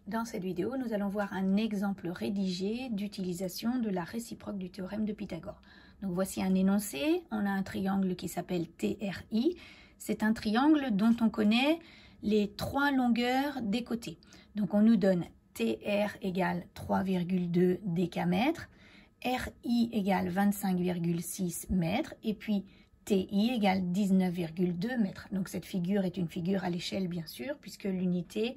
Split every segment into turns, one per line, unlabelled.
Dans cette vidéo, nous allons voir un exemple rédigé d'utilisation de la réciproque du théorème de Pythagore. Donc voici un énoncé, on a un triangle qui s'appelle TRI. C'est un triangle dont on connaît les trois longueurs des côtés. Donc on nous donne TR égale 3,2 décamètres, RI égale 25,6 mètres et puis TI égale 19,2 mètres. Donc cette figure est une figure à l'échelle bien sûr puisque l'unité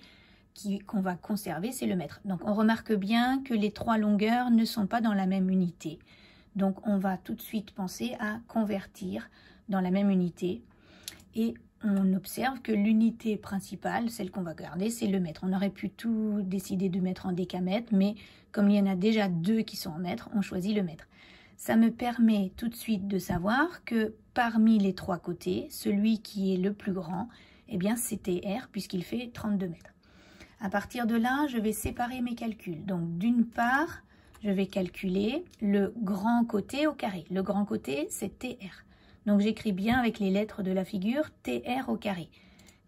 qu'on va conserver, c'est le mètre. Donc on remarque bien que les trois longueurs ne sont pas dans la même unité. Donc on va tout de suite penser à convertir dans la même unité. Et on observe que l'unité principale, celle qu'on va garder, c'est le mètre. On aurait pu tout décider de mettre en décamètre, mais comme il y en a déjà deux qui sont en mètre, on choisit le mètre. Ça me permet tout de suite de savoir que parmi les trois côtés, celui qui est le plus grand, eh bien c'est TR puisqu'il fait 32 mètres. À partir de là, je vais séparer mes calculs. Donc, d'une part, je vais calculer le grand côté au carré. Le grand côté, c'est TR. Donc, j'écris bien avec les lettres de la figure TR au carré.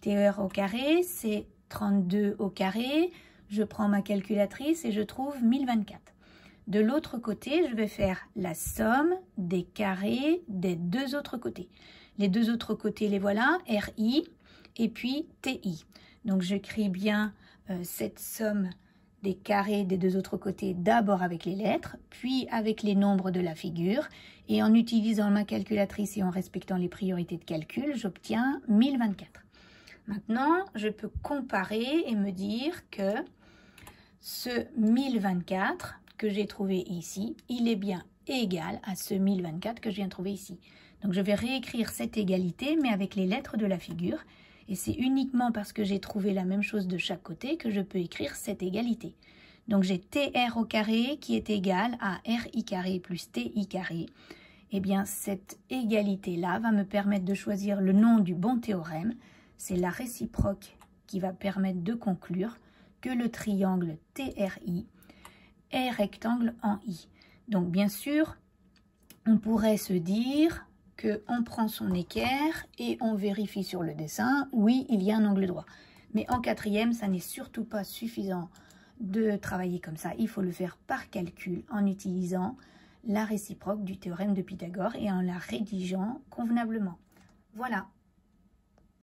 TR au carré, c'est 32 au carré. Je prends ma calculatrice et je trouve 1024. De l'autre côté, je vais faire la somme des carrés des deux autres côtés. Les deux autres côtés, les voilà, RI et puis TI. Donc, j'écris bien cette somme des carrés des deux autres côtés d'abord avec les lettres, puis avec les nombres de la figure. Et en utilisant ma calculatrice et en respectant les priorités de calcul, j'obtiens 1024. Maintenant, je peux comparer et me dire que ce 1024 que j'ai trouvé ici, il est bien égal à ce 1024 que je viens de trouver ici. Donc je vais réécrire cette égalité, mais avec les lettres de la figure. Et c'est uniquement parce que j'ai trouvé la même chose de chaque côté que je peux écrire cette égalité. Donc j'ai TR au carré qui est égal à RI carré plus TI carré. Eh bien cette égalité-là va me permettre de choisir le nom du bon théorème. C'est la réciproque qui va permettre de conclure que le triangle TRI est rectangle en I. Donc bien sûr, on pourrait se dire qu'on prend son équerre et on vérifie sur le dessin, oui, il y a un angle droit. Mais en quatrième, ça n'est surtout pas suffisant de travailler comme ça. Il faut le faire par calcul en utilisant la réciproque du théorème de Pythagore et en la rédigeant convenablement. Voilà.